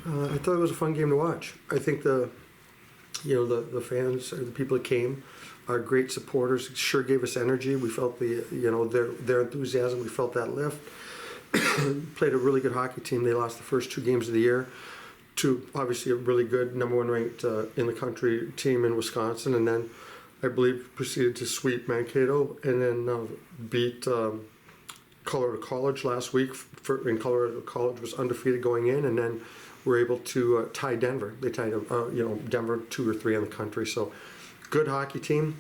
I thought it was a fun game to watch. I think the fans, or the people that came, are great supporters. It sure gave us energy. We felt their enthusiasm. We felt that lift. Played a really good hockey team. They lost the first 2 games of the year to obviously a really good #1 ranked in the country team in Wisconsin, and then I believe proceeded to sweep Mankato and then beat Colorado College last week. In Colorado College was undefeated going in, and then were able to tie Denver. They tied Denver 2 or 3 in the country. So good hockey team.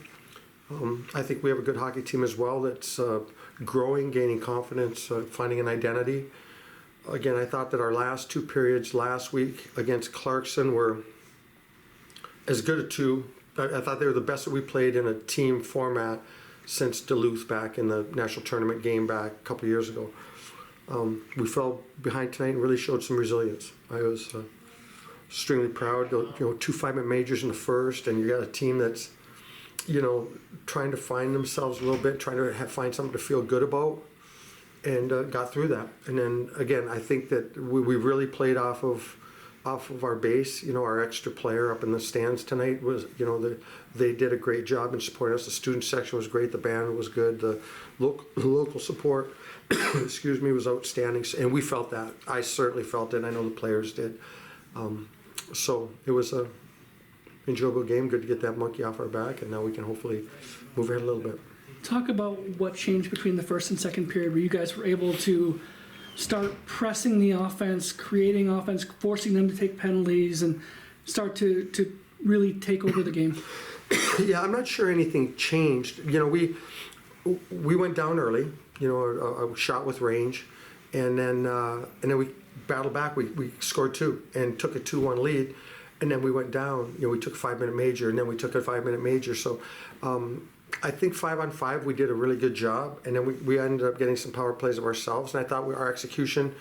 I think we have a good hockey team as well that's growing, gaining confidence, finding an identity. Again, I thought that our last 2 periods last week against Clarkson were as good a 2. I thought they were the best that we played in a team format since Duluth back in the national tournament game back a couple years ago. We fell behind tonight and really showed some resilience. I was extremely proud. 2 5-minute majors in the first, and you got a team that's trying to find themselves a little bit, trying to find something to feel good about, and got through that. And then again, I think that we really played off of our base. Our extra player up in the stands tonight was, they did a great job in supporting us. The student section was great. The band was good. The local support, excuse me, was outstanding. And we felt that. I certainly felt it. I know the players did. So it was a enjoyable game. Good to get that monkey off our back, and now we can hopefully move ahead a little bit. Talk about what changed between the first and second period, where you guys were able to start pressing the offense, creating offense, forcing them to take penalties, and start to really take over the game. Yeah, I'm not sure anything changed. We went down early, a shot with range, and then we battled back. We scored 2 and took a 2-1 lead, and then we went down. We took a 5-minute major, and then we took a 5-minute major. So I think 5-on-5 we did a really good job, and then we ended up getting some power plays of ourselves, and I thought our execution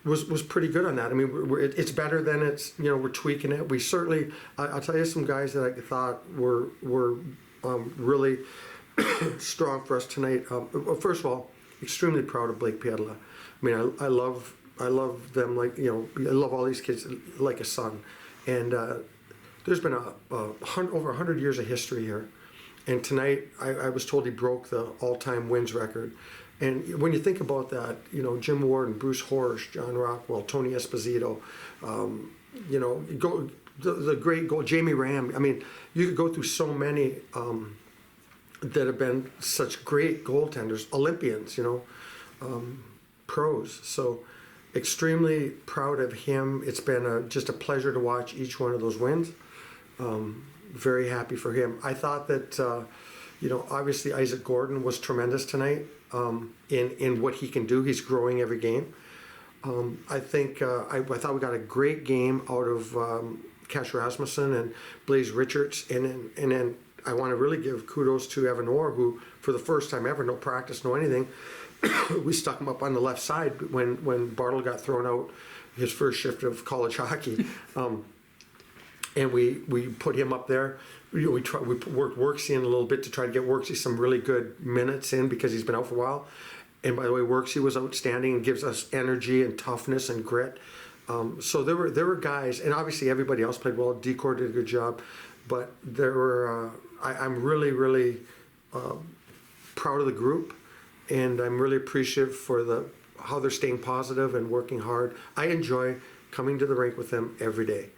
was pretty good on that. I mean, it's better than it's, we're tweaking it. We certainly, I'll tell you some guys that I thought were really strong for us tonight. First of all, extremely proud of Blake Piedla. I mean, I love them, like, I love all these kids like a son. And there's been over 100 years of history here. And tonight, I was told he broke the all-time wins record. And when you think about that, Jim Ward and Bruce Horsch, John Rockwell, Tony Esposito, the great goal, Jamie Ram. I mean, you could go through so many that have been such great goaltenders, Olympians, pros. So extremely proud of him. It's been just a pleasure to watch each one of those wins. Very happy for him. I thought that, obviously Isaac Gordon was tremendous tonight in what he can do. He's growing every game. I think I thought we got a great game out of Cash Rasmussen and Blaze Richards, and then I want to really give kudos to Evan Orr, who for the first time ever, no practice, no anything, we stuck him up on the left side when Bartle got thrown out his first shift of college hockey. And we put him up there. We worked Worksy in a little bit to try to get Worksy some really good minutes in because he's been out for a while. And by the way, Worksy was outstanding and gives us energy and toughness and grit. So there were guys, and obviously everybody else played well. Decor did a good job, but there were. I'm really, really proud of the group, and I'm really appreciative for how they're staying positive and working hard. I enjoy coming to the rink with them every day.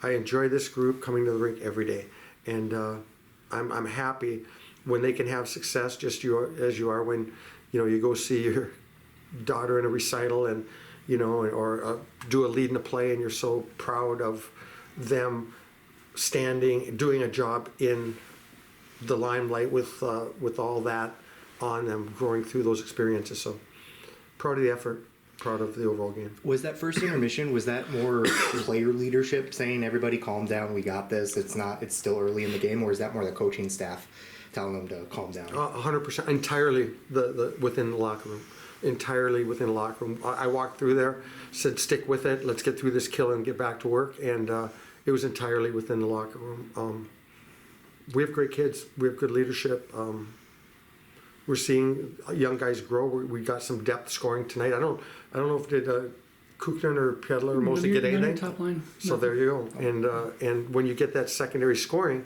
I enjoy this group coming to the rink every day, and I'm happy when they can have success, just as you are when you go see your daughter in a recital and or do a lead in a play, and you're so proud of them standing, doing a job in the limelight with all that on them, growing through those experiences. So proud of the effort. Proud of the overall game. Was that first intermission, was that more player leadership saying everybody calm down, we got this, it's still early in the game, or is that more the coaching staff telling them to calm down? 100%, entirely within the locker room. Entirely within the locker room. I walked through there, said stick with it, let's get through this kill and get back to work, and it was entirely within the locker room. We have great kids, we have good leadership. We're seeing young guys grow. We got some depth scoring tonight. I don't know if did Kuknin or Piedler mostly get None of your anything. top line. So there you go. And when you get that secondary scoring,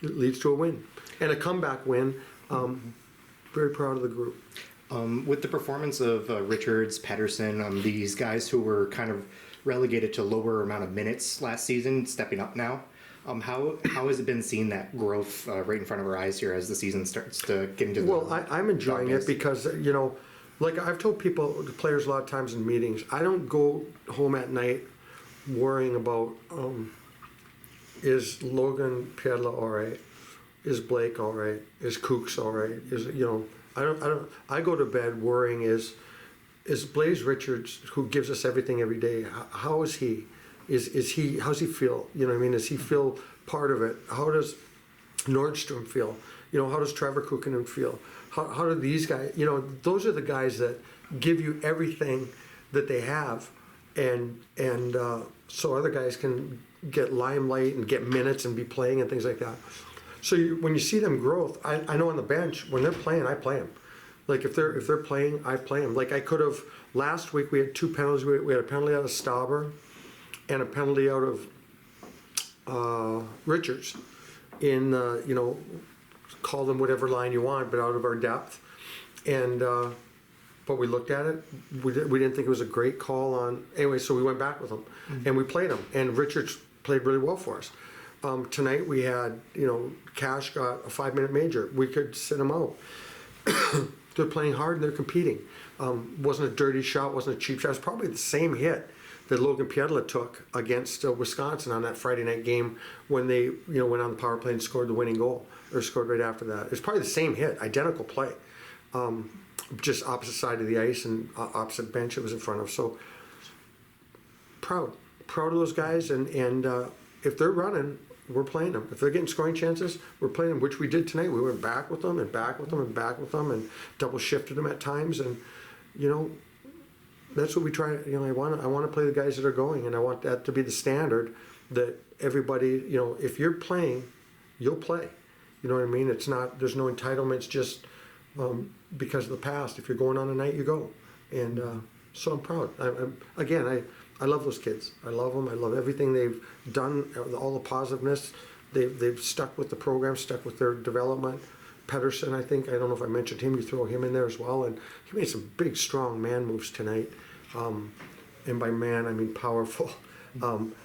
it leads to a win and a comeback win. Very proud of the group. With the performance of Richards, Pedersen, these guys who were kind of relegated to lower amount of minutes last season, stepping up now, how has it been seeing that growth right in front of our eyes here as the season starts to get into the Well, I'm enjoying it because, like I've told people, the players a lot of times in meetings, I don't go home at night worrying about, is Logan Piedla all right? Is Blake all right? Is Kooks all right? I go to bed worrying is Blaze Richards, who gives us everything every day, how is he? How's he feel? You know what I mean? Does he feel part of it? How does Nordstrom feel? How does Trevor Kukkonen feel? How do these guys, those are the guys that give you everything that they have, and so other guys can get limelight and get minutes and be playing and things like that. So when you see them growth, I know on the bench, when they're playing, I play them. Like if they're playing, I play them. Like I could have, last week we had 2 penalties. We had a penalty out of Stauber and a penalty out of Richards in, call them whatever line you want, but out of our depth. And, but we looked at it. We didn't think it was a great call on, anyway, so we went back with them and we played them. And Richards played really well for us. Tonight we had, Cash got a 5-minute major. We could sit him out. They're playing hard and they're competing. Wasn't a dirty shot, wasn't a cheap shot. It was probably the same hit that Logan Piedla took against Wisconsin on that Friday night game when they, went on the power play and scored the winning goal, or scored right after that. It's probably the same hit, identical play, just opposite side of the ice and opposite bench it was in front of. So proud of those guys, and if they're running, we're playing them. If they're getting scoring chances, we're playing them, which we did tonight. We went back with them and back with them and back with them and double shifted them at times. And, that's what we try. I want to play the guys that are going, and I want that to be the standard that everybody, if you're playing, you'll play. You know what I mean? It's not, there's no entitlements just because of the past. If you're going on a night, you go. And so I'm proud. I love those kids. I love them. I love everything they've done, all the positiveness. They've stuck with the program, stuck with their development. Pedersen, I think, I don't know if I mentioned him, you throw him in there as well. And he made some big, strong man moves tonight. And by man, I mean powerful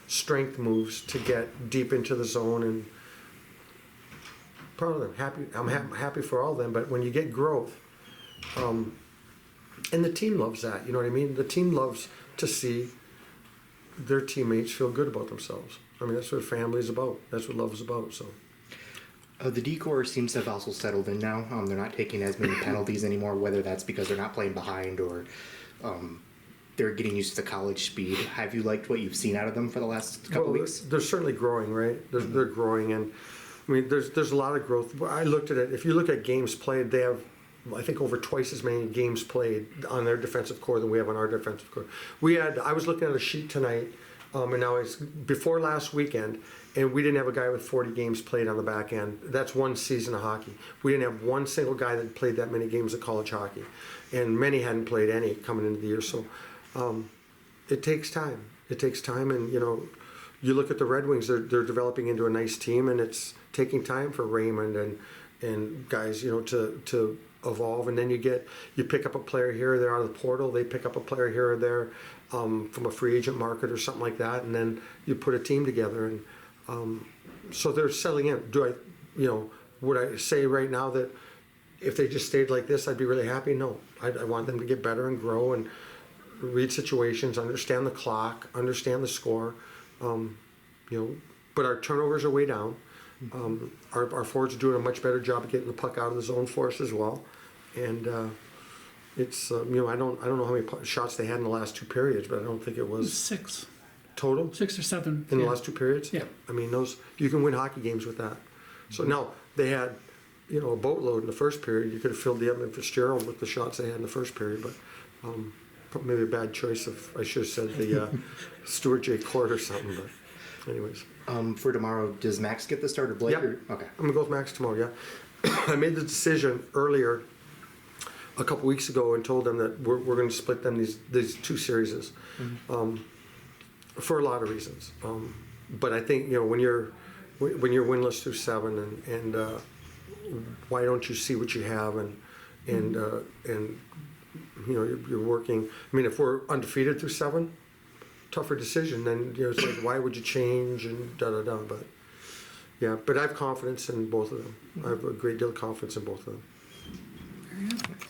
strength moves to get deep into the zone. And proud of them. I'm happy for all of them. But when you get growth, and the team loves that, you know what I mean? The team loves to see their teammates feel good about themselves. I mean, that's what family is about. That's what love is about. So, the D-Corps seems to have also settled in now. They're not taking as many penalties anymore, whether that's because they're not playing behind or they're getting used to the college speed. Have you liked what you've seen out of them for the last couple weeks? They're certainly growing, right? They're growing, and I mean, there's a lot of growth. I looked at it. If you look at games played, they have, I think, over twice as many games played on their defensive core than we have on our defensive core. I was looking at a sheet tonight, and now it's before last weekend, and we didn't have a guy with 40 games played on the back end. That's one season of hockey. We didn't have one single guy that played that many games of college hockey, and many hadn't played any coming into the year. So it takes time. It takes time, and you look at the Red Wings; they're developing into a nice team, and it's taking time for Raymond and guys, to evolve. And then you pick up a player here or there out of the portal. They pick up a player here or there from a free agent market or something like that, and then you put a team together. And so they're settling in. Would I say right now that if they just stayed like this, I'd be really happy? No, I want them to get better and grow and read situations, understand the clock, understand the score. But our turnovers are way down. Our forwards are doing a much better job of getting the puck out of the zone for us as well. And it's I don't know how many shots they had in the last 2 periods, but I don't think it was 6 total 6 or 7 in the last 2 periods. Yeah. I mean, those, you can win hockey games with that. So now they had a boatload in the first period. You could have filled the Edmund Fitzgerald with the shots they had in the first period, but maybe a bad choice of, I should have said the Stuart J. Court or something. But anyways. For tomorrow, does Max get the start or Blake? Yeah. Okay. I'm going to go with Max tomorrow, yeah. I made the decision earlier a couple weeks ago and told them that we're going to split them these two series, for a lot of reasons. But I think, when you're winless through 7, and why don't you see what you have, and you're working. I mean, if we're undefeated through 7, tougher decision. Then it's like, why would you change and da. But yeah, but I have confidence in both of them. I have a great deal of confidence in both of them.